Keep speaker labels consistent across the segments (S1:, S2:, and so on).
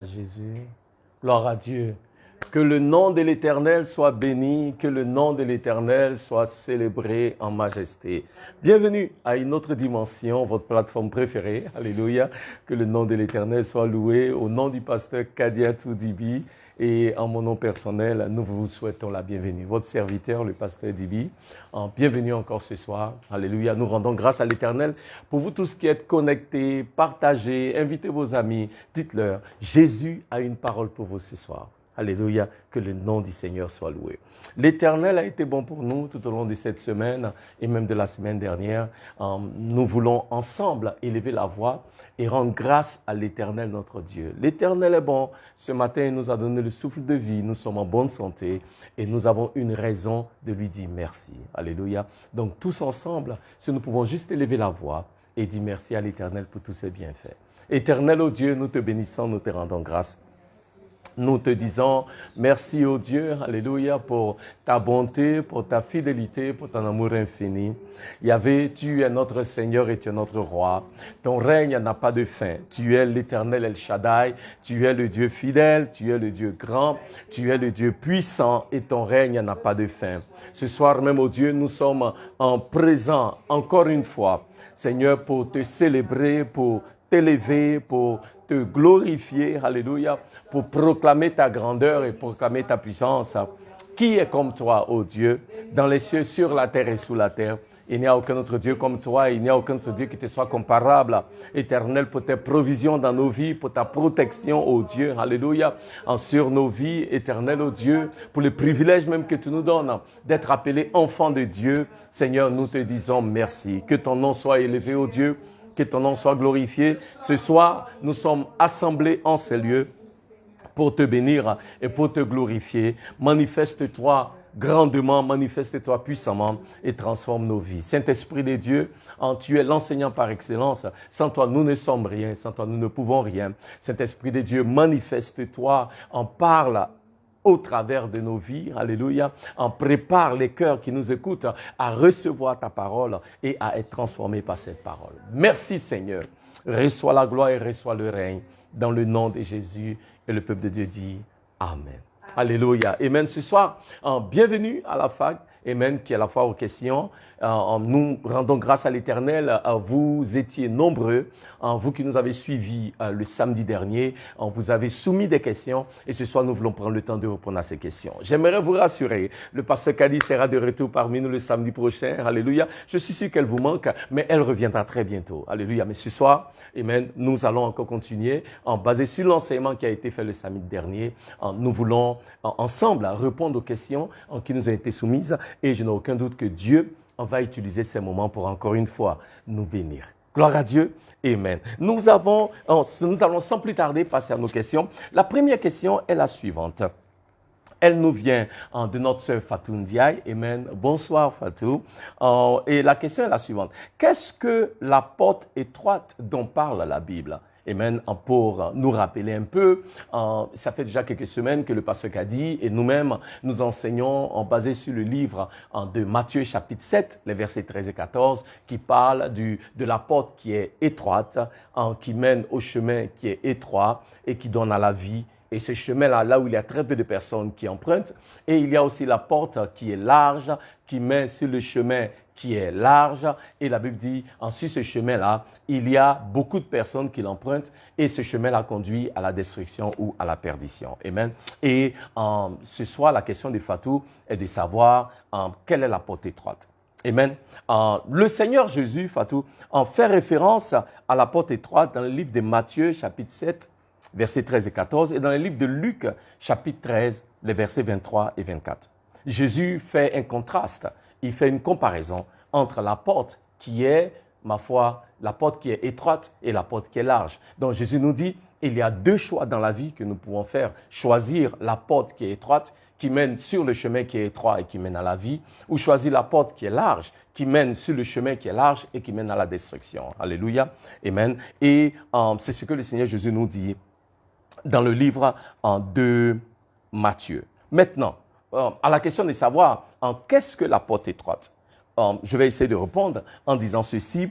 S1: Jésus, gloire à Dieu. Que le nom de l'Éternel soit béni, que le nom de l'Éternel soit célébré en majesté. Bienvenue à une autre dimension, votre plateforme préférée. Alléluia. Que le nom de l'Éternel soit loué. Au nom du pasteur Kadia Toudibi et en mon nom personnel, nous vous souhaitons la bienvenue. Votre serviteur, le pasteur Dibi, bienvenue encore ce soir. Alléluia. Nous rendons grâce à l'Éternel pour vous tous qui êtes connectés, partagez, invitez vos amis, dites-leur, Jésus a une parole pour vous ce soir. Alléluia, que le nom du Seigneur soit loué. L'Éternel a été bon pour nous tout au long de cette semaine et même de la semaine dernière. Nous voulons ensemble élever la voix et rendre grâce à l'Éternel notre Dieu. L'Éternel est bon. Ce matin, il nous a donné le souffle de vie. Nous sommes en bonne santé et nous avons une raison de lui dire merci. Alléluia. Donc tous ensemble, si nous pouvons juste élever la voix et dire merci à l'Éternel pour tous ses bienfaits. Éternel, ô Dieu, nous te bénissons, nous te rendons grâce. Nous te disons merci, ô Dieu, alléluia, pour ta bonté, pour ta fidélité, pour ton amour infini. Yahvé, tu es notre Seigneur et tu es notre Roi. Ton règne n'a pas de fin. Tu es l'Éternel El Shaddai. Tu es le Dieu fidèle, tu es le Dieu grand, tu es le Dieu puissant et ton règne n'a pas de fin. Ce soir même, ô Dieu, nous sommes en présent encore une fois, Seigneur, pour te célébrer, pour t'élever, pour te glorifier, alléluia, pour proclamer ta grandeur et proclamer ta puissance. Qui est comme toi, ô Dieu, dans les cieux, sur la terre et sous la terre? Il n'y a aucun autre Dieu comme toi, il n'y a aucun autre Dieu qui te soit comparable. Éternel, pour tes provisions dans nos vies, pour ta protection, ô Dieu, alléluia, sur nos vies, éternel, ô Dieu, pour le privilège même que tu nous donnes d'être appelés enfants de Dieu. Seigneur, nous te disons merci. Que ton nom soit élevé, ô Dieu, que ton nom soit glorifié. Ce soir, nous sommes assemblés en ces lieux pour te bénir et pour te glorifier. Manifeste-toi grandement, manifeste-toi puissamment et transforme nos vies. Saint-Esprit de Dieu, tu es l'enseignant par excellence. Sans toi, nous ne sommes rien. Sans toi, nous ne pouvons rien. Saint-Esprit de Dieu, manifeste-toi, parle au travers de nos vies, alléluia, prépare les cœurs qui nous écoutent à recevoir ta parole et à être transformés par cette parole. Merci Seigneur. Reçois la gloire et reçois le règne dans le nom de Jésus. Et le peuple de Dieu dit Amen. Alléluia. Amen. Ce soir, bienvenue à la FAC. Amen, qui est la foi aux questions. Nous rendons grâce à l'Éternel. Vous étiez nombreux, vous qui nous avez suivis le samedi dernier. Vous avez soumis des questions et ce soir, nous voulons prendre le temps de répondre à ces questions. J'aimerais vous rassurer, le pasteur Kadi sera de retour parmi nous le samedi prochain. Alléluia. Je suis sûr qu'elle vous manque, mais elle reviendra très bientôt. Alléluia. Mais ce soir, amen, nous allons encore continuer, basé sur l'enseignement qui a été fait le samedi dernier. Nous voulons ensemble répondre aux questions qui nous ont été soumises. Et je n'ai aucun doute que Dieu va utiliser ces moments pour encore une fois nous bénir. Gloire à Dieu. Amen. Nous allons sans plus tarder passer à nos questions. La première question est la suivante. Elle nous vient de notre sœur Fatou Ndiaye. Amen. Bonsoir Fatou. Et la question est la suivante. Qu'est-ce que la porte étroite dont parle la Bible? Amen. Pour nous rappeler un peu, ça fait déjà quelques semaines que le pasteur Kadi et nous-mêmes, nous enseignons basé sur le livre de Matthieu chapitre 7, les versets 13 et 14, qui parle de la porte qui est étroite, qui mène au chemin qui est étroit et qui donne à la vie. Et ce chemin-là, là où il y a très peu de personnes qui empruntent, et il y a aussi la porte qui est large, qui mène sur le chemin qui est large. Et la Bible dit, sur ce chemin-là, il y a beaucoup de personnes qui l'empruntent et ce chemin-là conduit à la destruction ou à la perdition. Amen. Et ce soir, la question de Fatou est de savoir quelle est la porte étroite. Amen. Le Seigneur Jésus, Fatou, fait référence à la porte étroite dans le livre de Matthieu, chapitre 7, versets 13 et 14, et dans le livre de Luc, chapitre 13, les versets 23 et 24. Jésus fait un contraste, il fait une comparaison entre la porte qui est, ma foi, la porte qui est étroite et la porte qui est large. Donc Jésus nous dit, il y a deux choix dans la vie que nous pouvons faire. Choisir la porte qui est étroite, qui mène sur le chemin qui est étroit et qui mène à la vie, ou choisir la porte qui est large, qui mène sur le chemin qui est large et qui mène à la destruction. Alléluia. Amen. Et c'est ce que le Seigneur Jésus nous dit dans le livre de Matthieu. Maintenant, à la question de savoir qu'est-ce que la porte étroite, je vais essayer de répondre en disant ceci.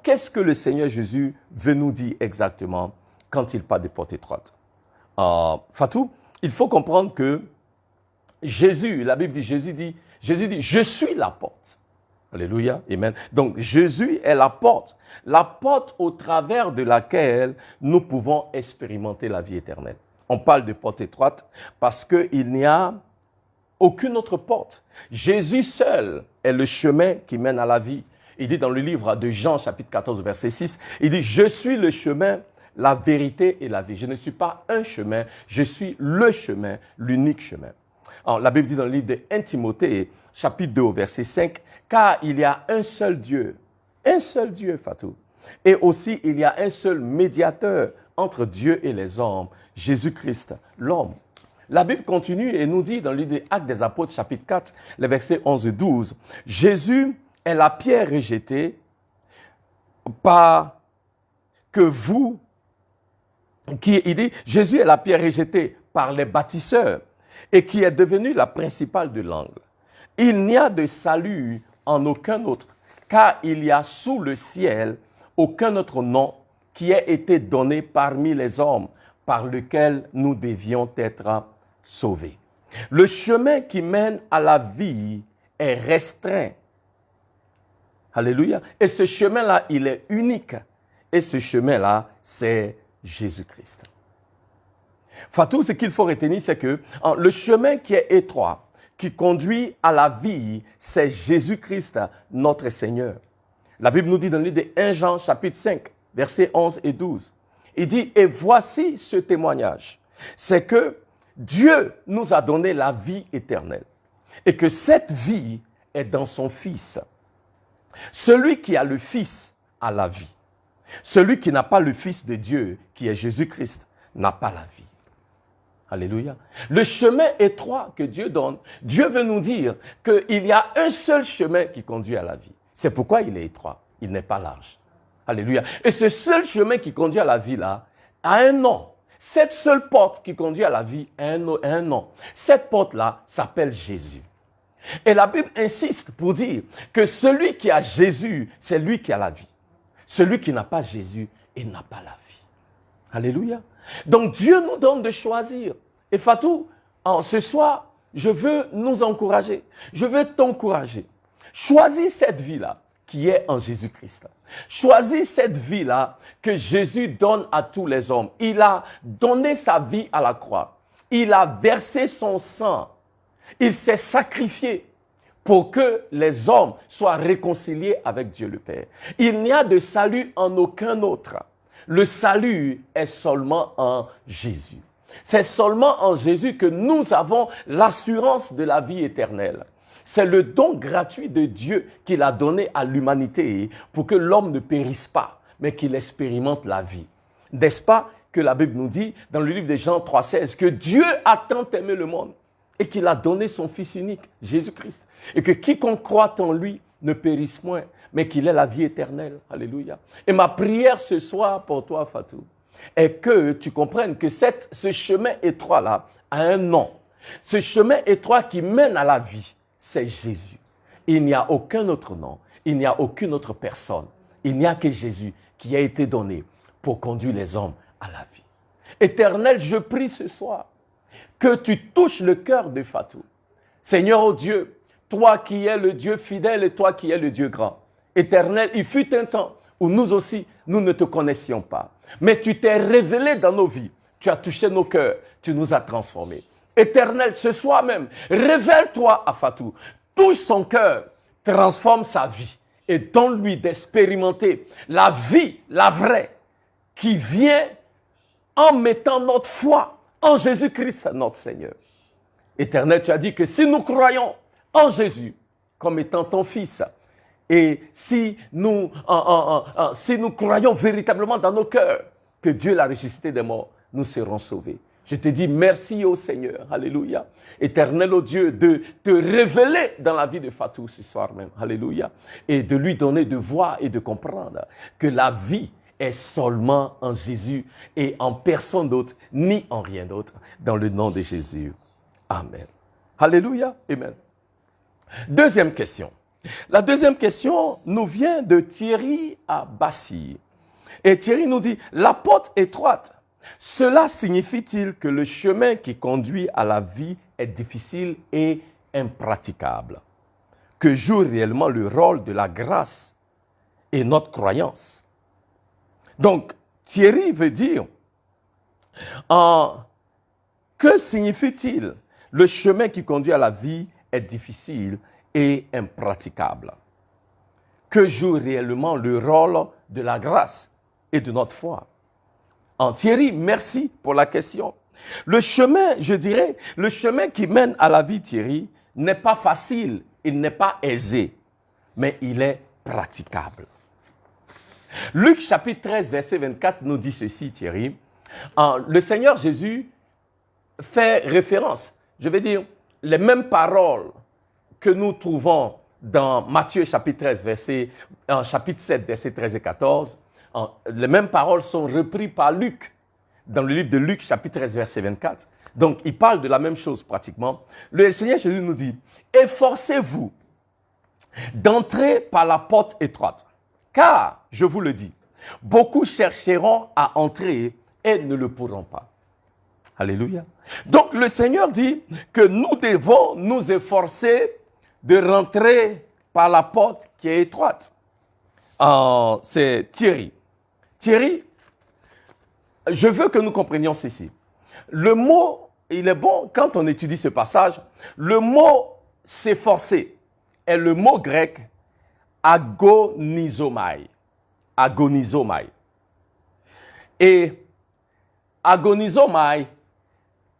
S1: Qu'est-ce que le Seigneur Jésus veut nous dire exactement quand il parle de porte étroite? Fatou, il faut comprendre que Jésus, la Bible dit, Jésus dit, je suis la porte. Alléluia, amen. Donc, Jésus est la porte au travers de laquelle nous pouvons expérimenter la vie éternelle. On parle de porte étroite parce qu'il n'y a aucune autre porte. Jésus seul est le chemin qui mène à la vie. Il dit dans le livre de Jean, chapitre 14, verset 6, il dit « Je suis le chemin, la vérité et la vie. Je ne suis pas un chemin, je suis le chemin, l'unique chemin. » Alors, la Bible dit dans le livre de 1 Timothée, chapitre 2, verset 5, « Car il y a un seul Dieu, Fatou. Et aussi, il y a un seul médiateur entre Dieu et les hommes, Jésus-Christ, l'homme. » La Bible continue et nous dit dans le livre des Actes des Apôtres, chapitre 4, les versets 11 et 12, « Jésus est la pierre rejetée par que vous... » il dit, « Jésus est la pierre rejetée par les bâtisseurs et qui est devenue la principale de l'angle. Il n'y a de salut en aucun autre, car il y a sous le ciel aucun autre nom qui ait été donné parmi les hommes par lequel nous devions être sauvés. » Le chemin qui mène à la vie est restreint. Alléluia. Et ce chemin-là, il est unique. Et ce chemin-là, c'est Jésus-Christ. Fatou, ce qu'il faut retenir, c'est que le chemin qui est étroit, qui conduit à la vie, c'est Jésus-Christ, notre Seigneur. La Bible nous dit dans le livre de 1 Jean, chapitre 5, versets 11 et 12. Il dit, « Et voici ce témoignage, c'est que Dieu nous a donné la vie éternelle et que cette vie est dans son Fils. Celui qui a le Fils a la vie. Celui qui n'a pas le Fils de Dieu, qui est Jésus-Christ, n'a pas la vie. » Alléluia. Le chemin étroit que Dieu donne, Dieu veut nous dire qu'il y a un seul chemin qui conduit à la vie. C'est pourquoi il est étroit, il n'est pas large. Alléluia. Et ce seul chemin qui conduit à la vie-là a un nom. Cette seule porte qui conduit à la vie a un nom. Cette porte-là s'appelle Jésus. Et la Bible insiste pour dire que celui qui a Jésus, c'est lui qui a la vie. Celui qui n'a pas Jésus, il n'a pas la vie. Alléluia. Donc Dieu nous donne de choisir. Et Fatou, ce soir, je veux nous encourager. Je veux t'encourager. Choisis cette vie-là qui est en Jésus-Christ. Choisis cette vie-là que Jésus donne à tous les hommes. Il a donné sa vie à la croix. Il a versé son sang. Il s'est sacrifié pour que les hommes soient réconciliés avec Dieu le Père. Il n'y a de salut en aucun autre. Le salut est seulement en Jésus. C'est seulement en Jésus que nous avons l'assurance de la vie éternelle. C'est le don gratuit de Dieu qu'il a donné à l'humanité pour que l'homme ne périsse pas, mais qu'il expérimente la vie. N'est-ce pas que la Bible nous dit dans le livre de Jean 3,16 que Dieu a tant aimé le monde et qu'il a donné son Fils unique, Jésus-Christ, et que quiconque croit en lui ne périsse point, mais qu'il ait la vie éternelle. Alléluia. Et ma prière ce soir pour toi, Fatou, est que tu comprennes que ce chemin étroit-là a un nom. Ce chemin étroit qui mène à la vie, c'est Jésus. Il n'y a aucun autre nom, il n'y a aucune autre personne. Il n'y a que Jésus qui a été donné pour conduire les hommes à la vie. Éternel, je prie ce soir que tu touches le cœur de Fatou. Seigneur, oh Dieu, toi qui es le Dieu fidèle et toi qui es le Dieu grand. Éternel, il fut un temps où nous aussi, nous ne te connaissions pas. Mais tu t'es révélé dans nos vies. Tu as touché nos cœurs. Tu nous as transformés. Éternel, ce soir même, révèle-toi à Fatou. Touche son cœur. Transforme sa vie. Et donne-lui d'expérimenter la vie, la vraie, qui vient en mettant notre foi en Jésus-Christ, notre Seigneur. Éternel, tu as dit que si nous croyons en Jésus comme étant ton Fils, et si nous croyons véritablement dans nos cœurs que Dieu l'a ressuscité des morts, nous serons sauvés. Je te dis merci au Seigneur, alléluia. Éternel, oh Dieu, de te révéler dans la vie de Fatou ce soir même, alléluia. Et de lui donner de voir et de comprendre que la vie est seulement en Jésus et en personne d'autre, ni en rien d'autre, dans le nom de Jésus. Amen. Alléluia, amen. Deuxième question. La deuxième question nous vient de Thierry à Bassi. Et Thierry nous dit, la porte étroite Cela signifie-t-il que le chemin qui conduit à la vie est difficile et impraticable? Que joue réellement le rôle de la grâce et notre croyance? Donc, Thierry veut dire, que signifie-t-il? Le chemin qui conduit à la vie est difficile et impraticable. Que joue réellement le rôle de la grâce et de notre foi? Thierry, merci pour la question. Le chemin, je dirais, le chemin qui mène à la vie, Thierry, n'est pas facile, il n'est pas aisé, mais il est praticable. Luc chapitre 13, verset 24 nous dit ceci, Thierry. Le Seigneur Jésus fait référence, je vais dire, les mêmes paroles que nous trouvons dans Matthieu chapitre 13, chapitre 7, versets 13 et 14. Les mêmes paroles sont reprises par Luc, dans le livre de Luc chapitre 13, verset 24. Donc, il parle de la même chose pratiquement. Le Seigneur Jésus nous dit, « Efforcez-vous d'entrer par la porte étroite, car, je vous le dis, beaucoup chercheront à entrer et ne le pourront pas. » Alléluia. Donc, le Seigneur dit que nous devons nous efforcer de rentrer par la porte qui est étroite. C'est Thierry. Thierry, je veux que nous comprenions ceci. Le mot, il est bon, quand on étudie ce passage, le mot s'efforcer est le mot grec agonizomai. Agonizomai. Et agonizomai,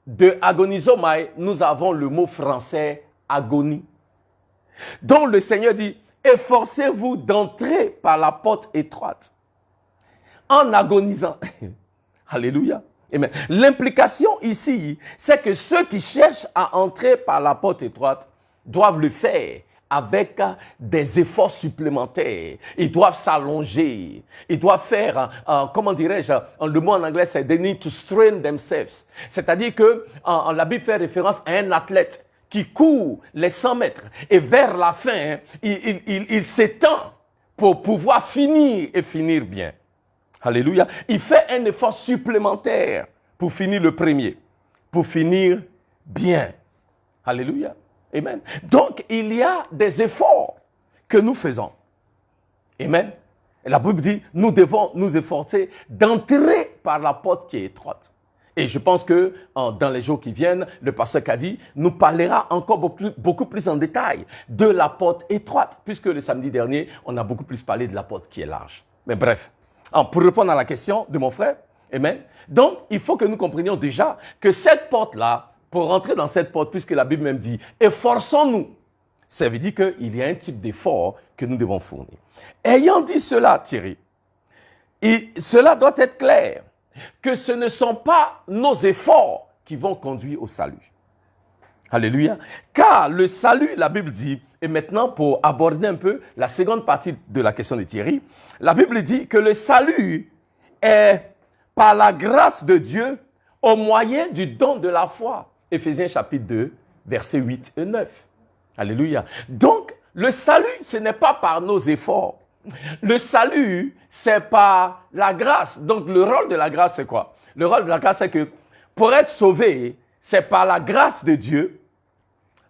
S1: de agonizomai, nous avons le mot français agonie. Donc le Seigneur dit, efforcez-vous d'entrer par la porte étroite en agonisant. Alléluia. Amen. L'implication ici, c'est que ceux qui cherchent à entrer par la porte étroite doivent le faire avec des efforts supplémentaires. Ils doivent s'allonger. Ils doivent faire, comment dirais-je, le mot en anglais, c'est « they need to strain themselves ». C'est-à-dire que la Bible fait référence à un athlète qui court les 100 mètres et vers la fin, il s'étend pour pouvoir finir et finir bien. Alléluia. Il fait un effort supplémentaire pour finir le premier, pour finir bien. Alléluia. Amen. Donc, il y a des efforts que nous faisons. Amen. Et la Bible dit, nous devons nous efforcer d'entrer par la porte qui est étroite. Et je pense que dans les jours qui viennent, le pasteur Kadi nous parlera encore beaucoup plus en détail de la porte étroite, puisque le samedi dernier, on a beaucoup plus parlé de la porte qui est large. Mais bref, pour répondre à la question de mon frère, amen. Donc, il faut que nous comprenions déjà que cette porte-là, pour rentrer dans cette porte, puisque la Bible même dit, efforçons-nous, ça veut dire qu'il y a un type d'effort que nous devons fournir. Ayant dit cela, Thierry, cela doit être clair, que ce ne sont pas nos efforts qui vont conduire au salut. Alléluia. Car le salut, la Bible dit, et maintenant pour aborder un peu la seconde partie de la question de Thierry, la Bible dit que le salut est par la grâce de Dieu au moyen du don de la foi. Éphésiens chapitre 2, versets 8 et 9. Alléluia. Donc, le salut, ce n'est pas par nos efforts. Le salut, c'est par la grâce. Donc, le rôle de la grâce, c'est quoi? Le rôle de la grâce, c'est que pour être sauvé, c'est par la grâce de Dieu,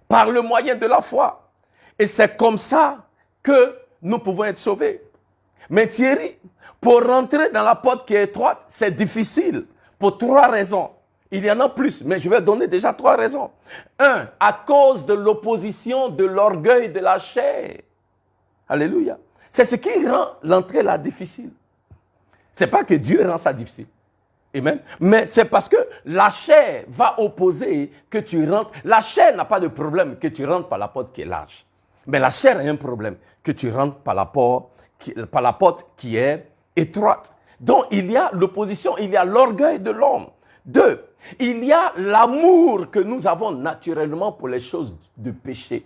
S1: par le moyen de la foi. Et c'est comme ça que nous pouvons être sauvés. Mais Thierry, pour rentrer dans la porte qui est étroite, c'est difficile pour 3 raisons. Il y en a plus, mais je vais donner déjà 3 raisons. 1, à cause de l'opposition de l'orgueil de la chair. Alléluia. C'est ce qui rend l'entrée là difficile. Ce n'est pas que Dieu rend ça difficile. Amen. Mais c'est parce que la chair va opposer que tu rentres. La chair n'a pas de problème que tu rentres par la porte qui est large. Mais la chair a un problème que tu rentres par la porte qui est étroite. Donc il y a l'opposition, il y a l'orgueil de l'homme. 2, il y a l'amour que nous avons naturellement pour les choses de péché.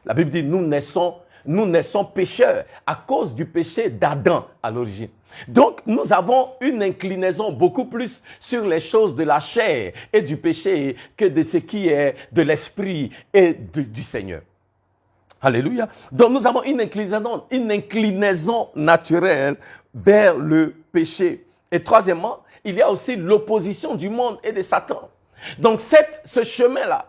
S1: La Bible dit, nous naissons pécheurs à cause du péché d'Adam à l'origine. Donc, nous avons une inclinaison beaucoup plus sur les choses de la chair et du péché que de ce qui est de l'esprit et du Seigneur. Alléluia. Donc, nous avons une inclinaison naturelle vers le péché. Et troisièmement, il y a aussi l'opposition du monde et de Satan. Donc ce chemin-là,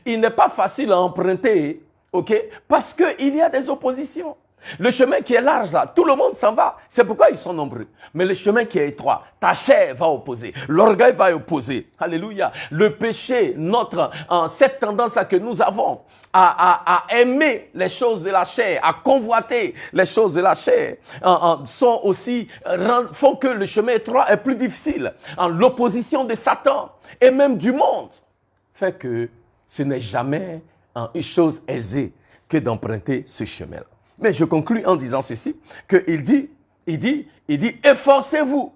S1: il n'est pas facile à emprunter, ok, parce qu'il y a des oppositions. Le chemin qui est large là, tout le monde s'en va. C'est pourquoi ils sont nombreux. Mais le chemin qui est étroit, ta chair va opposer. L'orgueil va opposer. Alléluia. Le péché, cette tendance que nous avons à aimer les choses de la chair, à convoiter les choses de la chair, font que le chemin étroit est plus difficile. L'opposition de Satan et même du monde fait que ce n'est jamais une chose aisée que d'emprunter ce chemin-là. Mais je conclus en disant ceci, qu'il dit, efforcez-vous.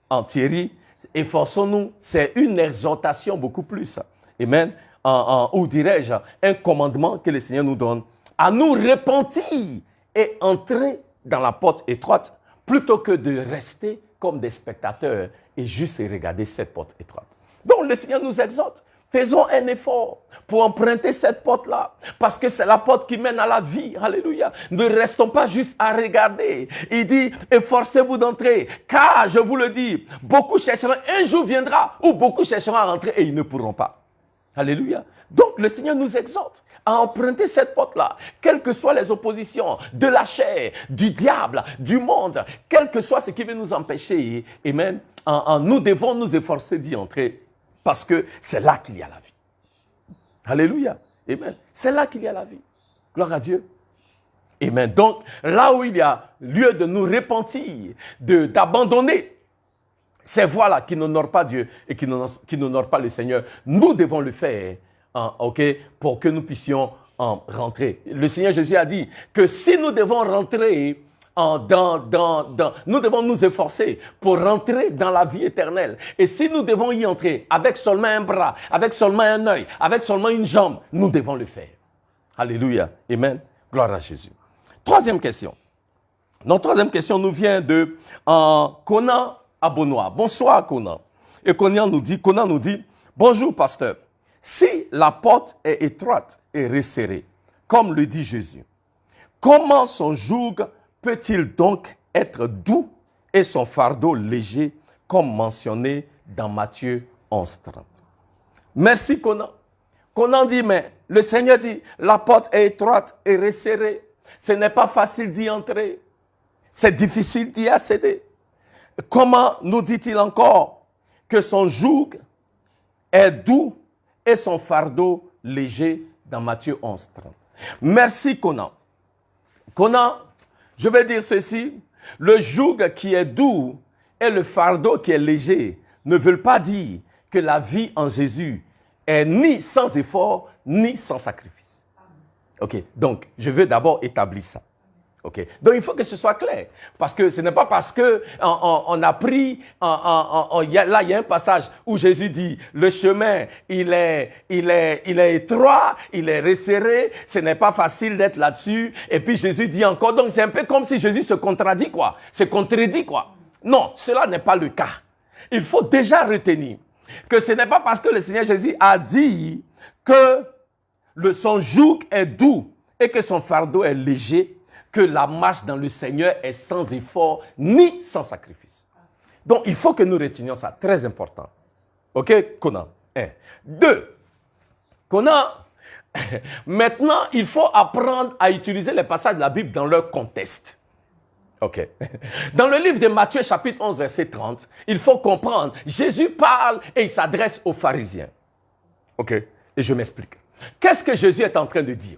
S1: En Thierry, efforçons-nous, c'est une exhortation beaucoup plus. Amen. Ou dirais-je, un commandement que le Seigneur nous donne, à nous repentir et entrer dans la porte étroite, plutôt que de rester comme des spectateurs et juste regarder cette porte étroite. Donc le Seigneur nous exhorte. Faisons un effort pour emprunter cette porte-là, parce que c'est la porte qui mène à la vie. Alléluia. Ne restons pas juste à regarder. Il dit, efforcez-vous d'entrer, car je vous le dis, beaucoup chercheront, un jour viendra où beaucoup chercheront à entrer et ils ne pourront pas. Alléluia. Donc le Seigneur nous exhorte à emprunter cette porte-là, quelles que soient les oppositions de la chair, du diable, du monde, quel que soit ce qui veut nous empêcher, et même nous devons nous efforcer d'y entrer. Parce que c'est là qu'il y a la vie. Alléluia. Amen. C'est là qu'il y a la vie. Gloire à Dieu. Amen. Donc, là où il y a lieu de nous repentir, d'abandonner ces voies-là qui n'honorent pas Dieu et qui n'honorent pas le Seigneur, nous devons le faire, pour que nous puissions rentrer. Le Seigneur Jésus a dit que si nous devons rentrer nous devons nous efforcer pour rentrer dans la vie éternelle. Et si nous devons y entrer avec seulement un bras, avec seulement un œil, avec seulement une jambe, nous devons le faire. Alléluia. Amen. Gloire à Jésus. Troisième question. Notre troisième question nous vient de Conan Abonois. Bonsoir Conan. Et Conan nous dit, bonjour pasteur. Si la porte est étroite et resserrée, comme le dit Jésus, comment son joug peut-il donc être doux et son fardeau léger, comme mentionné dans Matthieu 11:30? Merci Conan. Conan dit, mais le Seigneur dit, la porte est étroite et resserrée. Ce n'est pas facile d'y entrer. C'est difficile d'y accéder. Comment nous dit-il encore que son joug est doux et son fardeau léger dans Matthieu 11:30? Merci Conan. Conan, je vais dire ceci, le joug qui est doux et le fardeau qui est léger ne veulent pas dire que la vie en Jésus est ni sans effort, ni sans sacrifice. Ok, donc je veux d'abord établir ça. Ok, donc il faut que ce soit clair, parce que ce n'est pas parce que on a pris, là il y a un passage où Jésus dit, le chemin il est étroit, il est resserré, ce n'est pas facile d'être là-dessus, et puis Jésus dit encore, donc c'est un peu comme si Jésus se contredit quoi. Non, cela n'est pas le cas. Il faut déjà retenir que ce n'est pas parce que le Seigneur Jésus a dit que son joug est doux et que son fardeau est léger, que la marche dans le Seigneur est sans effort ni sans sacrifice. Donc, il faut que nous retenions ça. Très important. OK, Conan? 1. 2. Conan, maintenant, il faut apprendre à utiliser les passages de la Bible dans leur contexte. OK. Dans le livre de Matthieu, chapitre 11, verset 30, il faut comprendre, Jésus parle et il s'adresse aux pharisiens. OK. Et je m'explique. Qu'est-ce que Jésus est en train de dire?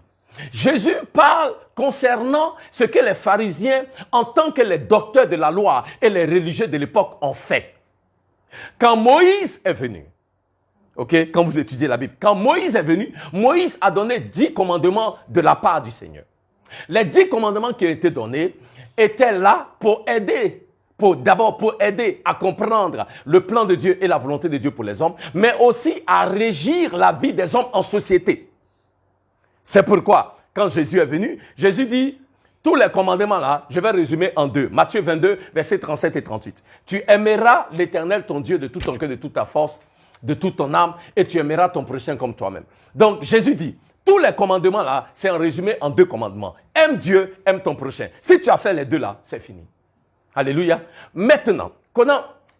S1: Jésus parle concernant ce que les pharisiens, en tant que les docteurs de la loi et les religieux de l'époque, ont fait. Quand Moïse est venu, quand vous étudiez la Bible, quand Moïse est venu, Moïse a donné 10 commandements de la part du Seigneur. Les 10 commandements qui ont été donnés étaient là pour aider, d'abord pour aider à comprendre le plan de Dieu et la volonté de Dieu pour les hommes, mais aussi à régir la vie des hommes en société. C'est pourquoi, quand Jésus est venu, Jésus dit, tous les commandements là, je vais résumer en 2. Matthieu 22, versets 37 et 38. Tu aimeras l'Éternel, ton Dieu, de tout ton cœur, de toute ta force, de toute ton âme, et tu aimeras ton prochain comme toi-même. Donc, Jésus dit, tous les commandements là, c'est en résumé en 2 commandements. Aime Dieu, aime ton prochain. Si tu as fait les 2 là, c'est fini. Alléluia. Maintenant,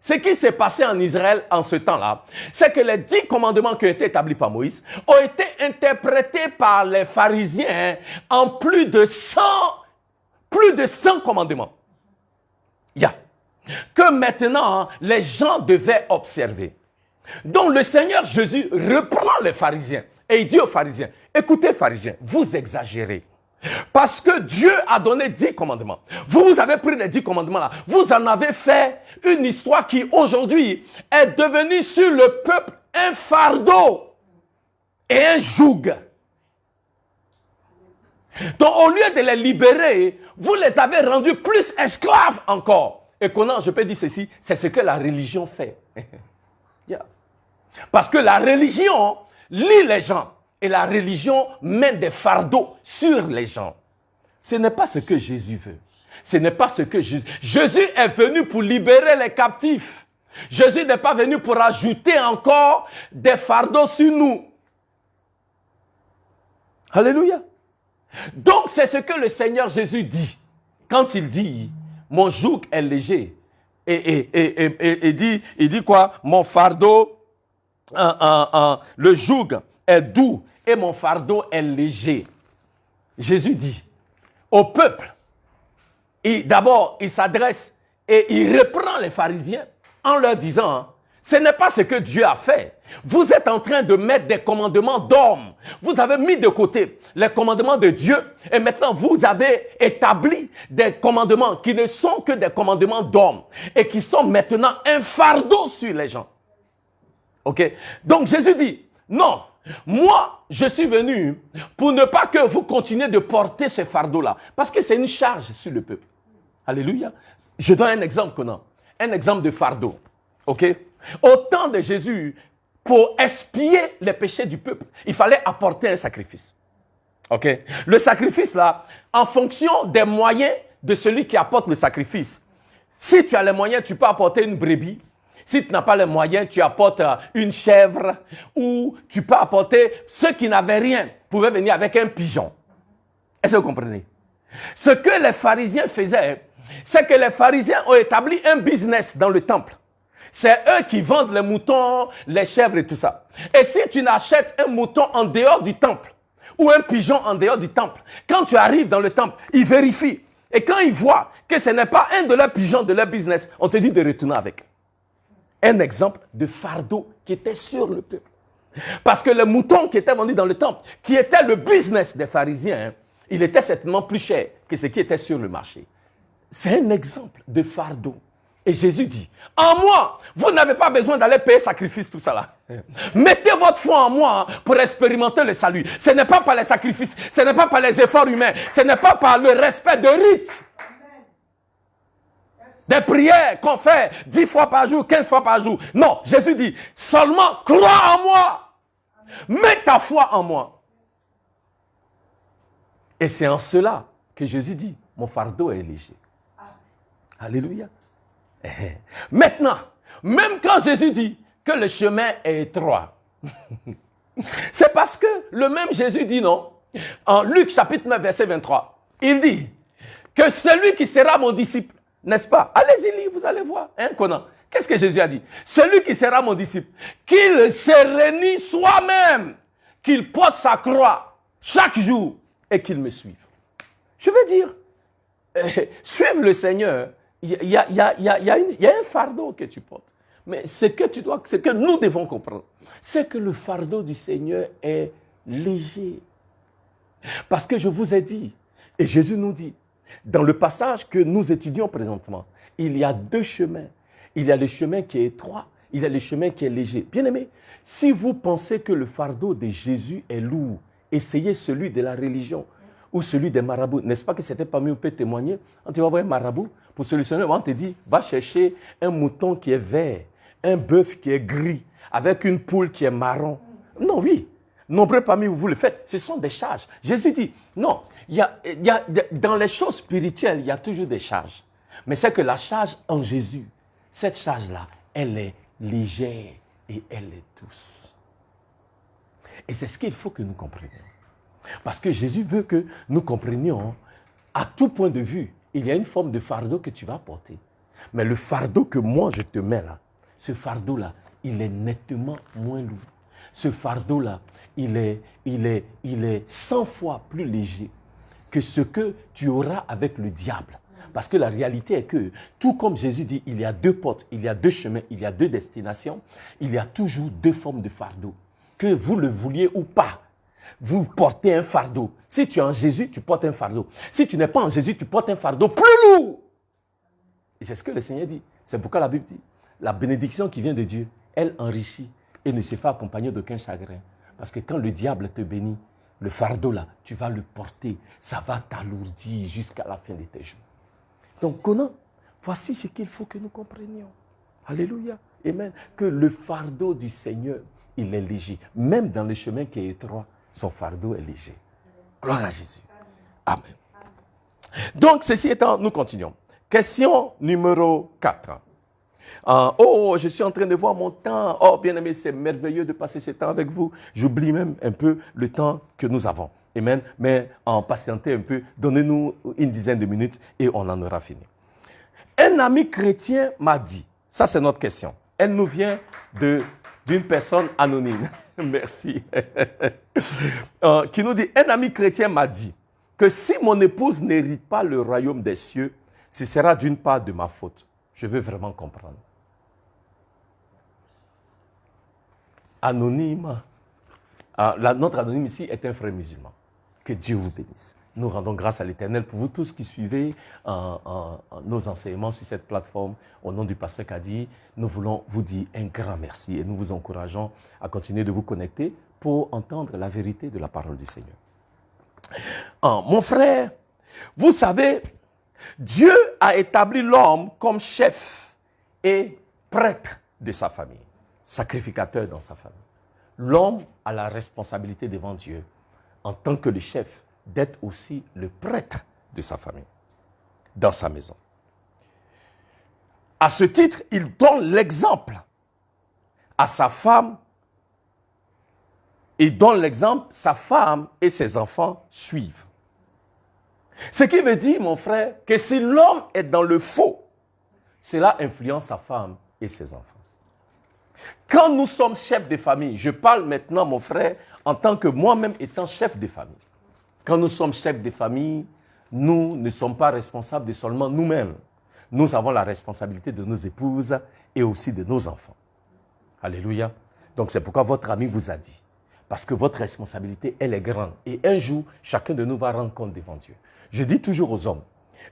S1: ce qui s'est passé en Israël en ce temps-là, c'est que les 10 commandements qui ont été établis par Moïse ont été interprétés par les pharisiens en plus de 100 commandements. Que maintenant, les gens devaient observer. Donc le Seigneur Jésus reprend les pharisiens et il dit aux pharisiens, écoutez pharisiens, vous exagérez. Parce que Dieu a donné 10 commandements. Vous avez pris les 10 commandements là. Vous en avez fait une histoire qui aujourd'hui est devenue sur le peuple un fardeau et un joug. Donc au lieu de les libérer, vous les avez rendus plus esclaves encore. Et comment je peux dire ceci? C'est ce que la religion fait. Parce que la religion lie les gens. Et la religion met des fardeaux sur les gens. Ce n'est pas ce que Jésus veut. Ce n'est pas ce que Jésus... Jésus est venu pour libérer les captifs. Jésus n'est pas venu pour ajouter encore des fardeaux sur nous. Alléluia. Donc c'est ce que le Seigneur Jésus dit. Quand il dit, mon joug est léger. Et il dit quoi? Mon fardeau, le joug est doux et mon fardeau est léger. Jésus dit au peuple, d'abord il s'adresse et il reprend les pharisiens en leur disant, ce n'est pas ce que Dieu a fait. Vous êtes en train de mettre des commandements d'hommes. Vous avez mis de côté les commandements de Dieu et maintenant vous avez établi des commandements qui ne sont que des commandements d'hommes et qui sont maintenant un fardeau sur les gens. Ok? Donc Jésus dit, non, moi je suis venu pour ne pas que vous continuiez de porter ce fardeau-là. Parce que c'est une charge sur le peuple. Alléluia. Je donne un exemple, Conan. Un exemple de fardeau. Ok? Au temps de Jésus, pour expier les péchés du peuple, il fallait apporter un sacrifice. Ok? Le sacrifice là, en fonction des moyens de celui qui apporte le sacrifice. Si tu as les moyens, tu peux apporter une brebis. Si tu n'as pas les moyens, tu apportes une chèvre ou tu peux apporter... Ceux qui n'avaient rien pouvaient venir avec un pigeon. Est-ce que vous comprenez? Ce que les pharisiens faisaient, c'est que les pharisiens ont établi un business dans le temple. C'est eux qui vendent les moutons, les chèvres et tout ça. Et si tu n'achètes un mouton en dehors du temple ou un pigeon en dehors du temple, quand tu arrives dans le temple, ils vérifient. Et quand ils voient que ce n'est pas un de leurs pigeons de leur business, on te dit de retourner avec. Un exemple de fardeau qui était sur le peuple. Parce que le mouton qui était vendu dans le temple, qui était le business des pharisiens, il était certainement plus cher que ce qui était sur le marché. C'est un exemple de fardeau. Et Jésus dit, en moi, vous n'avez pas besoin d'aller payer sacrifice, tout ça là. Mettez votre foi en moi pour expérimenter le salut. Ce n'est pas par les sacrifices, ce n'est pas par les efforts humains, ce n'est pas par le respect de rites. Des prières qu'on fait 10 fois par jour, 15 fois par jour. Non, Jésus dit, seulement crois en moi. Mets ta foi en moi. Et c'est en cela que Jésus dit, mon fardeau est léger. Alléluia. Maintenant, même quand Jésus dit que le chemin est étroit, c'est parce que le même Jésus dit non. En Luc chapitre 9, verset 23, il dit que celui qui sera mon disciple, n'est-ce pas? Allez-y lire, vous allez voir. Hein, Conan? Qu'est-ce que Jésus a dit? Celui qui sera mon disciple, qu'il se renie soi-même, qu'il porte sa croix chaque jour et qu'il me suive. Je veux dire, suivre le Seigneur, il y a un fardeau que tu portes. Mais ce que nous devons comprendre, c'est que le fardeau du Seigneur est léger. Parce que je vous ai dit, et Jésus nous dit, dans le passage que nous étudions présentement, il y a 2 chemins. Il y a le chemin qui est étroit, il y a le chemin qui est léger. Bien-aimés, si vous pensez que le fardeau de Jésus est lourd, essayez celui de la religion ou celui des marabouts. N'est-ce pas que c'était pas mieux, on peut témoigner? Quand tu vas voir un marabout, pour solutionner, on te dit, va chercher un mouton qui est vert, un bœuf qui est gris, avec une poule qui est marron. Non, oui. Nombreux parmi vous le faites. Ce sont des charges. Jésus dit, non, dans les choses spirituelles, il y a toujours des charges. Mais c'est que la charge en Jésus, cette charge-là, elle est légère et elle est douce. Et c'est ce qu'il faut que nous comprenions. Parce que Jésus veut que nous comprenions, à tout point de vue, il y a une forme de fardeau que tu vas porter. Mais le fardeau que moi je te mets là, ce fardeau-là, il est nettement moins lourd. Ce fardeau-là, il est 100 fois plus léger que ce que tu auras avec le diable. Parce que la réalité est que, tout comme Jésus dit, il y a 2 portes, il y a 2 chemins, il y a 2 destinations, il y a toujours 2 formes de fardeau. Que vous le vouliez ou pas, vous portez un fardeau. Si tu es en Jésus, tu portes un fardeau. Si tu n'es pas en Jésus, tu portes un fardeau plus lourd. Et c'est ce que le Seigneur dit. C'est pourquoi la Bible dit, la bénédiction qui vient de Dieu, elle enrichit et ne se fait accompagner d'aucun chagrin. Parce que quand le diable te bénit, le fardeau là, tu vas le porter. Ça va t'alourdir jusqu'à la fin de tes jours. Donc, Conan, voici ce qu'il faut que nous comprenions. Alléluia. Amen. Que le fardeau du Seigneur, il est léger. Même dans le chemin qui est étroit, son fardeau est léger. Gloire à Jésus. Amen. Donc, ceci étant, nous continuons. Question numéro 4. Je suis en train de voir mon temps. Oh, bien-aimé, c'est merveilleux de passer ce temps avec vous. J'oublie même un peu le temps que nous avons. Amen. Mais en patientez un peu, donnez-nous une dizaine de minutes et on en aura fini. Un ami chrétien m'a dit, ça c'est notre question, elle nous vient d'une personne anonyme. Merci. Qui nous dit, un ami chrétien m'a dit que si mon épouse n'hérite pas le royaume des cieux, ce sera d'une part de ma faute. Je veux vraiment comprendre. Anonyme. Notre anonyme ici est un frère musulman. Que Dieu vous bénisse. Nous rendons grâce à l'Éternel pour vous tous qui suivez nos enseignements sur cette plateforme. Au nom du pasteur Kadi, nous voulons vous dire un grand merci et nous vous encourageons à continuer de vous connecter pour entendre la vérité de la parole du Seigneur. Mon frère, vous savez, Dieu a établi l'homme comme chef et prêtre de sa famille, sacrificateur dans sa famille. L'homme a la responsabilité devant Dieu, en tant que le chef, d'être aussi le prêtre de sa famille, dans sa maison. À ce titre, il donne l'exemple à sa femme. Il donne l'exemple, sa femme et ses enfants suivent. Ce qui veut dire, mon frère, que si l'homme est dans le faux, cela influence sa femme et ses enfants. Quand nous sommes chefs de famille, je parle maintenant, mon frère, en tant que moi-même étant chef de famille. Quand nous sommes chefs de famille, nous ne sommes pas responsables de seulement nous-mêmes. Nous avons la responsabilité de nos épouses et aussi de nos enfants. Alléluia. Donc c'est pourquoi votre ami vous a dit. Parce que votre responsabilité, elle est grande. Et un jour, chacun de nous va rendre compte devant Dieu. Je dis toujours aux hommes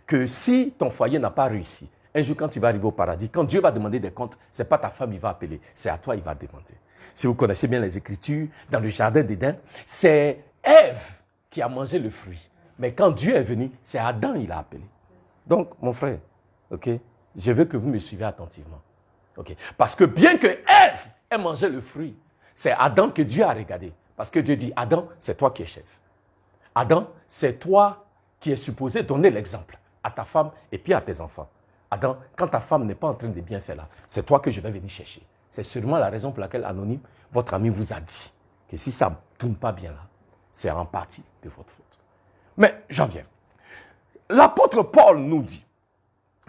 S1: que si ton foyer n'a pas réussi, un jour quand tu vas arriver au paradis, quand Dieu va demander des comptes, ce n'est pas ta femme qu'il va appeler, c'est à toi qu'il va demander. Si vous connaissez bien les Écritures, dans le jardin d'Éden, c'est Ève qui a mangé le fruit. Mais quand Dieu est venu, c'est Adam qu'il a appelé. Donc, mon frère, okay, je veux que vous me suivez attentivement. Okay. Parce que bien que Ève ait mangé le fruit, c'est Adam que Dieu a regardé. Parce que Dieu dit, Adam, c'est toi qui es chef. Adam, c'est toi qui es supposé donner l'exemple à ta femme et puis à tes enfants. Adam, quand ta femme n'est pas en train de bien faire là, c'est toi que je vais venir chercher. C'est seulement la raison pour laquelle, anonyme, votre ami vous a dit que si ça ne tourne pas bien là, c'est en partie de votre faute. Mais j'en viens. L'apôtre Paul nous dit,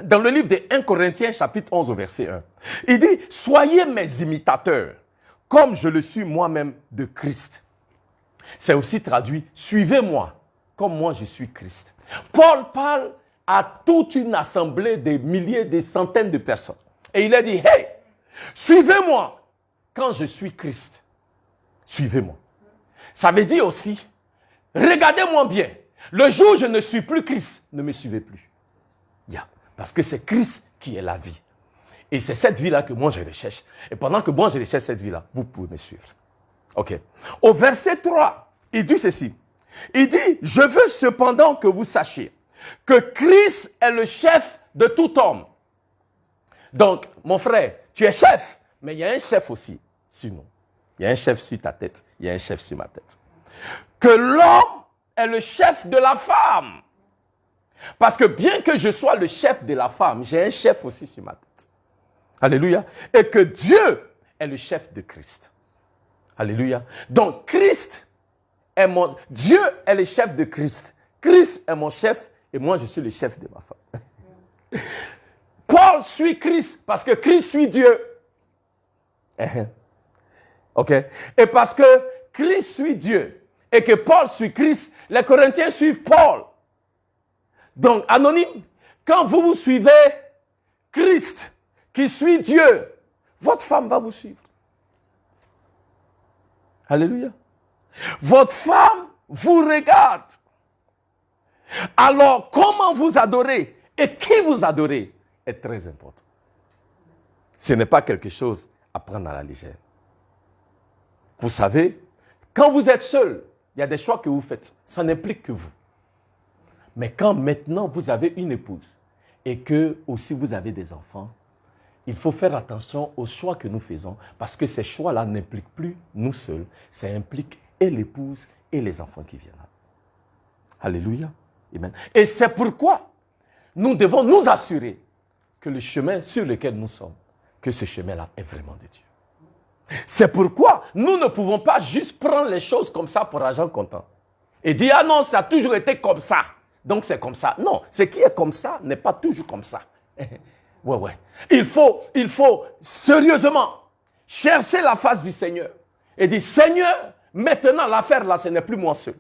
S1: dans le livre de 1 Corinthiens, chapitre 11, au verset 1, il dit, « Soyez mes imitateurs, comme je le suis moi-même de Christ. » C'est aussi traduit, « Suivez-moi, comme moi je suis Christ. » Paul parle à toute une assemblée de milliers, de centaines de personnes. Et il a dit, « Hey, suivez-moi, quand je suis Christ. Suivez-moi. » Ça veut dire aussi, regardez-moi bien. Le jour où je ne suis plus Christ, ne me suivez plus. Parce que c'est Christ qui est la vie. Et c'est cette vie-là que moi je recherche. Et pendant que moi je recherche cette vie-là, vous pouvez me suivre. Ok. Au verset 3, il dit ceci. Il dit, je veux cependant que vous sachiez que Christ est le chef de tout homme. Donc, mon frère, tu es chef, mais il y a un chef aussi sur nous. Il y a un chef sur ta tête, il y a un chef sur ma tête. Que l'homme est le chef de la femme. Parce que bien que je sois le chef de la femme, j'ai un chef aussi sur ma tête. Alléluia. Et que Dieu est le chef de Christ. Alléluia. Donc Christ est Dieu est le chef de Christ. Christ est mon chef et moi je suis le chef de ma femme. Paul suit Christ parce que Christ suit Dieu. OK? Et parce que Christ suit Dieu et que Paul suit Christ, les Corinthiens suivent Paul. Donc, anonyme, quand vous suivez Christ qui suit Dieu, votre femme va vous suivre. Alléluia. Votre femme vous regarde. Alors, comment vous adorez et qui vous adorez est très important. Ce n'est pas quelque chose à prendre à la légère. Vous savez, quand vous êtes seul, il y a des choix que vous faites. Ça n'implique que vous. Mais quand maintenant vous avez une épouse et que aussi vous avez des enfants, il faut faire attention aux choix que nous faisons parce que ces choix-là n'impliquent plus nous seuls. Ça implique et l'épouse et les enfants qui viennent. Alléluia. Amen. Et c'est pourquoi nous devons nous assurer que le chemin sur lequel nous sommes, que ce chemin-là est vraiment de Dieu. C'est pourquoi nous ne pouvons pas juste prendre les choses comme ça pour argent comptant. Et dire, ah non, ça a toujours été comme ça. Donc c'est comme ça. Non, ce qui est comme ça n'est pas toujours comme ça. Ouais. Il faut sérieusement chercher la face du Seigneur. Et dire, Seigneur, maintenant l'affaire là, ce n'est plus moi seul.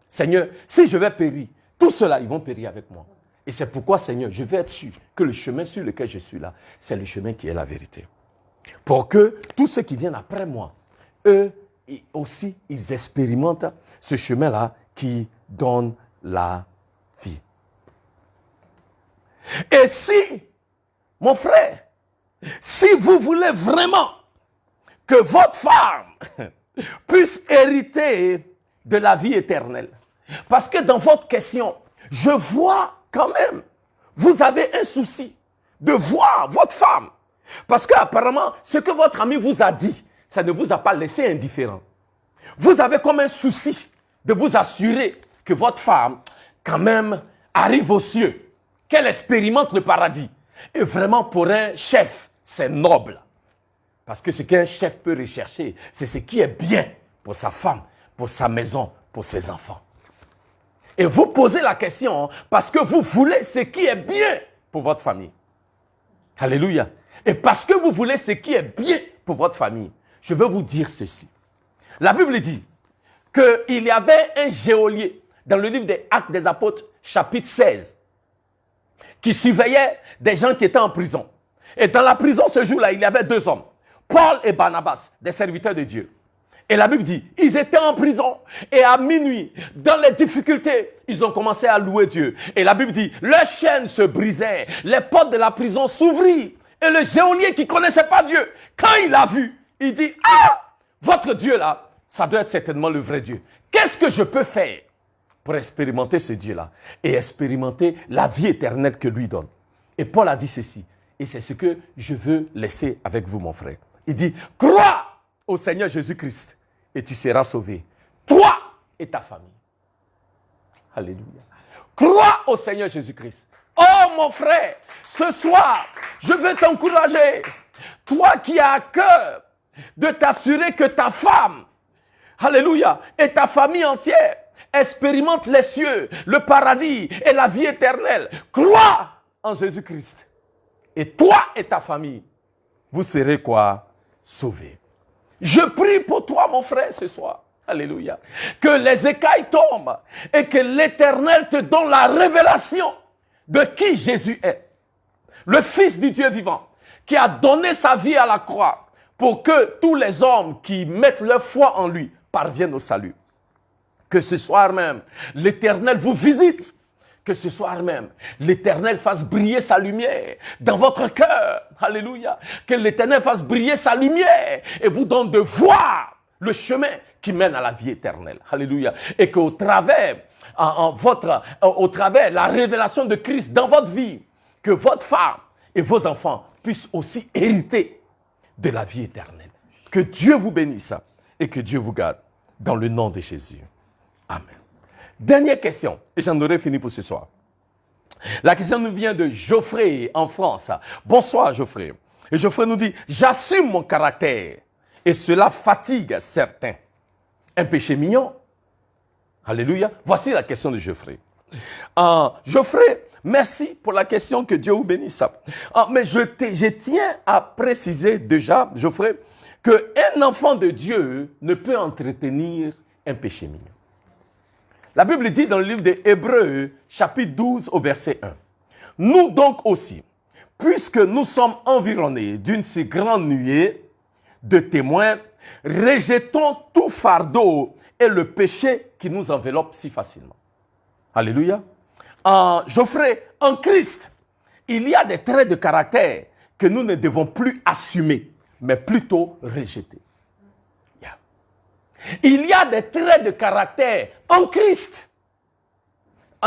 S1: Seigneur, si je vais périr, tous ceux-là, ils vont périr avec moi. Et c'est pourquoi, Seigneur, je vais être sûr que le chemin sur lequel je suis là, c'est le chemin qui est la vérité. Pour que tous ceux qui viennent après moi, eux aussi, ils expérimentent ce chemin-là qui donne la vie. Et si, mon frère, si vous voulez vraiment que votre femme puisse hériter de la vie éternelle, parce que dans votre question, je vois quand même, vous avez un souci de voir votre femme. Parce qu'apparemment, ce que votre ami vous a dit, ça ne vous a pas laissé indifférent. Vous avez comme un souci de vous assurer que votre femme, quand même, arrive aux cieux, qu'elle expérimente le paradis. Et vraiment, pour un chef, c'est noble. Parce que ce qu'un chef peut rechercher, c'est ce qui est bien pour sa femme, pour sa maison, pour ses enfants. Et vous posez la question parce que vous voulez ce qui est bien pour votre famille. Alléluia. Et parce que vous voulez ce qui est bien pour votre famille, je veux vous dire ceci. La Bible dit qu'il y avait un geôlier dans le livre des Actes des Apôtres, chapitre 16, qui surveillait des gens qui étaient en prison. Et dans la prison, ce jour-là, il y avait deux hommes, Paul et Barnabas, des serviteurs de Dieu. Et la Bible dit, ils étaient en prison et à minuit, dans les difficultés, ils ont commencé à louer Dieu. Et la Bible dit, leurs chaînes se brisaient, les portes de la prison s'ouvrirent. Et le geôlier qui ne connaissait pas Dieu, quand il a vu, il dit, ah, votre Dieu là, ça doit être certainement le vrai Dieu. Qu'est-ce que je peux faire pour expérimenter ce Dieu-là et expérimenter la vie éternelle que lui donne? Et Paul a dit ceci, et c'est ce que je veux laisser avec vous, mon frère. Il dit, crois au Seigneur Jésus-Christ et tu seras sauvé, toi et ta famille. Alléluia. Crois au Seigneur Jésus-Christ. Oh mon frère, ce soir, je veux t'encourager. Toi qui as à cœur de t'assurer que ta femme, alléluia, et ta famille entière expérimentent les cieux, le paradis et la vie éternelle. Crois en Jésus-Christ. Et toi et ta famille, vous serez quoi? Sauvés. Je prie pour toi, mon frère, ce soir. Alléluia. Que les écailles tombent et que l'Éternel te donne la révélation de qui Jésus est. Le Fils du Dieu vivant, qui a donné sa vie à la croix pour que tous les hommes qui mettent leur foi en lui parviennent au salut. Que ce soir même, l'Éternel vous visite. Que ce soir même, l'Éternel fasse briller sa lumière dans votre cœur. Alléluia. Que l'Éternel fasse briller sa lumière et vous donne de voir le chemin qui mène à la vie éternelle. Alléluia. Et qu'au travers, au travers la révélation de Christ dans votre vie, que votre femme et vos enfants puissent aussi hériter de la vie éternelle. Que Dieu vous bénisse et que Dieu vous garde dans le nom de Jésus. Amen. Dernière question, et j'en aurai fini pour ce soir. La question nous vient de Geoffrey en France. Bonsoir Geoffrey. Et Geoffrey nous dit, j'assume mon caractère et cela fatigue certains. Un péché mignon? Alléluia. Voici la question de Geoffrey. Geoffrey, Merci pour la question, que Dieu vous bénisse. Mais je tiens à préciser déjà, Geoffrey, qu'un enfant de Dieu ne peut entretenir un péché mignon. La Bible dit dans le livre des Hébreux, chapitre 12 au verset 1. Nous donc aussi, puisque nous sommes environnés d'une si grande nuée de témoins, rejetons tout fardeau et le péché qui nous enveloppe si facilement. Alléluia. Geoffrey, en Christ, il y a des traits de caractère que nous ne devons plus assumer, mais plutôt rejeter. Yeah. Il y a des traits de caractère en Christ.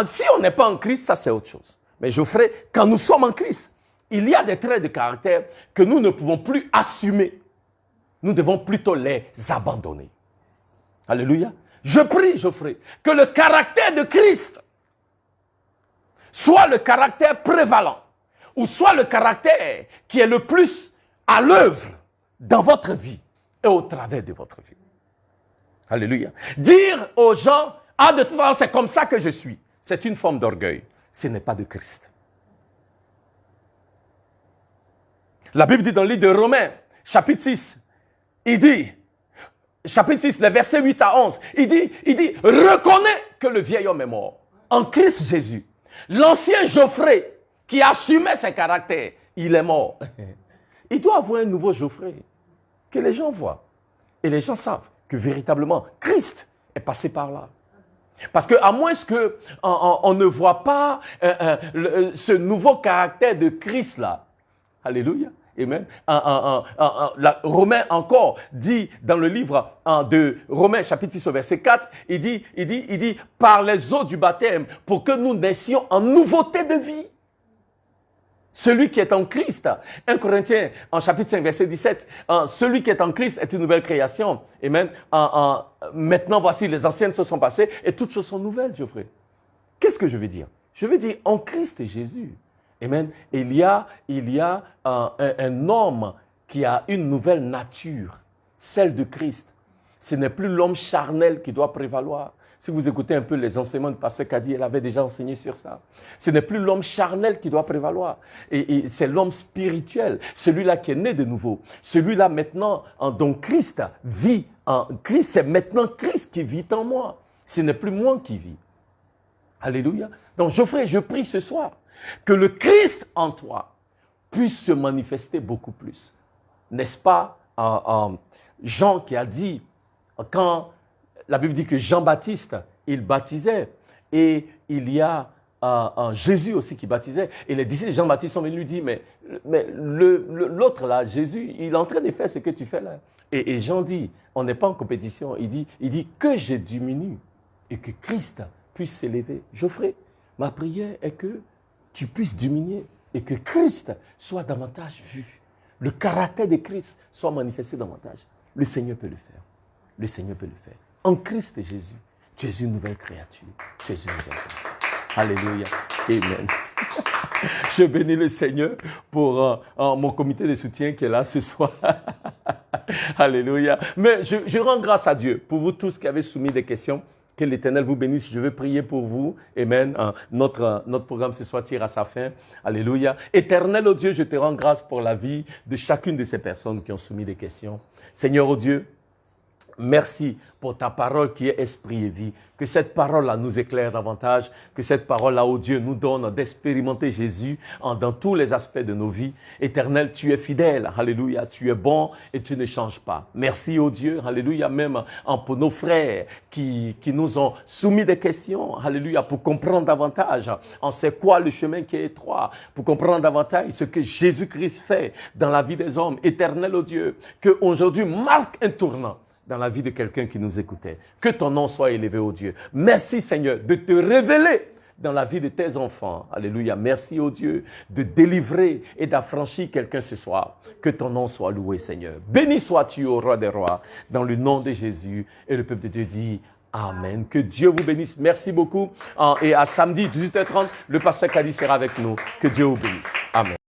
S1: Si on n'est pas en Christ, ça c'est autre chose. Mais Geoffrey, quand nous sommes en Christ, il y a des traits de caractère que nous ne pouvons plus assumer. Nous devons plutôt les abandonner. Alléluia. Je prie, Geoffrey, que le caractère de Christ soit le caractère prévalent, ou soit le caractère qui est le plus à l'œuvre dans votre vie et au travers de votre vie. Alléluia. Dire aux gens, ah, de toute façon, c'est comme ça que je suis, c'est une forme d'orgueil. Ce n'est pas de Christ. La Bible dit dans le livre de Romains, chapitre 6, il dit, chapitre 6, les versets 8 à 11, il dit, reconnais que le vieil homme est mort. En Christ Jésus, l'ancien Geoffrey qui assumait ses caractères, il est mort. Il doit avoir un nouveau Geoffrey que les gens voient. Et les gens savent que véritablement, Christ est passé par là. Parce qu'à moins qu'on ne voit pas ce nouveau caractère de Christ là, alléluia, amen. Romain encore dit dans le livre de Romains chapitre 6 au verset 4, il dit par les eaux du baptême pour que nous naissions en nouveauté de vie. Celui qui est en Christ, 1 Corinthiens en chapitre 5 verset 17, celui qui est en Christ est une nouvelle création. Amen. Maintenant voici les anciennes se sont passées et toutes choses sont nouvelles, Geoffrey. Qu'est-ce que je veux dire? Je veux dire en Christ Jésus. Amen. Il y a un homme qui a une nouvelle nature, celle de Christ. Ce n'est plus l'homme charnel qui doit prévaloir. Si vous écoutez un peu les enseignements de Pasteur Kadi, elle avait déjà enseigné sur ça. Ce n'est plus l'homme charnel qui doit prévaloir. Et c'est l'homme spirituel, celui-là qui est né de nouveau. Celui-là maintenant, dont Christ vit. Christ, c'est maintenant Christ qui vit en moi. Ce n'est plus moi qui vis. Alléluia. Donc Geoffrey, je prie ce soir que le Christ en toi puisse se manifester beaucoup plus. N'est-ce pas Jean qui a dit, quand la Bible dit que Jean-Baptiste, il baptisait, et il y a Jésus aussi qui baptisait, et les disciples de Jean-Baptiste sont venus lui dire, mais l'autre là, Jésus, il est en train de faire ce que tu fais là. Et Jean dit, on n'est pas en compétition, il dit que je diminue et que Christ puisse s'élever. Geoffrey, ma prière est que tu puisses diminuer et que Christ soit davantage vu. Le caractère de Christ soit manifesté davantage. Le Seigneur peut le faire. Le Seigneur peut le faire. En Christ Jésus, tu es une nouvelle créature. Tu es une nouvelle personne. Alléluia. Amen. Je bénis le Seigneur pour mon comité de soutien qui est là ce soir. Alléluia. Mais je rends grâce à Dieu pour vous tous qui avez soumis des questions. Que l'Éternel vous bénisse. Je veux prier pour vous. Amen. Notre programme ce soir tire à sa fin. Alléluia. Éternel, oh Dieu, je te rends grâce pour la vie de chacune de ces personnes qui ont soumis des questions. Seigneur, oh Dieu, merci pour ta parole qui est esprit et vie. Que cette parole-là nous éclaire davantage. Que cette parole-là, oh Dieu, nous donne d'expérimenter Jésus dans tous les aspects de nos vies. Éternel, tu es fidèle. Alléluia. Tu es bon et tu ne changes pas. Merci, oh Dieu. Alléluia. Même pour nos frères qui nous ont soumis des questions. Alléluia. Pour comprendre davantage. On sait quoi le chemin qui est étroit. Pour comprendre davantage ce que Jésus-Christ fait dans la vie des hommes. Éternel, oh Dieu. Qu'aujourd'hui marque un tournant dans la vie de quelqu'un qui nous écoutait. Que ton nom soit élevé, ô Dieu. Merci, Seigneur, de te révéler dans la vie de tes enfants. Alléluia. Merci, ô Dieu, de délivrer et d'affranchir quelqu'un ce soir. Que ton nom soit loué, Seigneur. Béni sois-tu, ô Roi des rois, dans le nom de Jésus. Et le peuple de Dieu dit Amen. Que Dieu vous bénisse. Merci beaucoup. Et à samedi, 18h30, le pasteur Kadi sera avec nous. Que Dieu vous bénisse. Amen.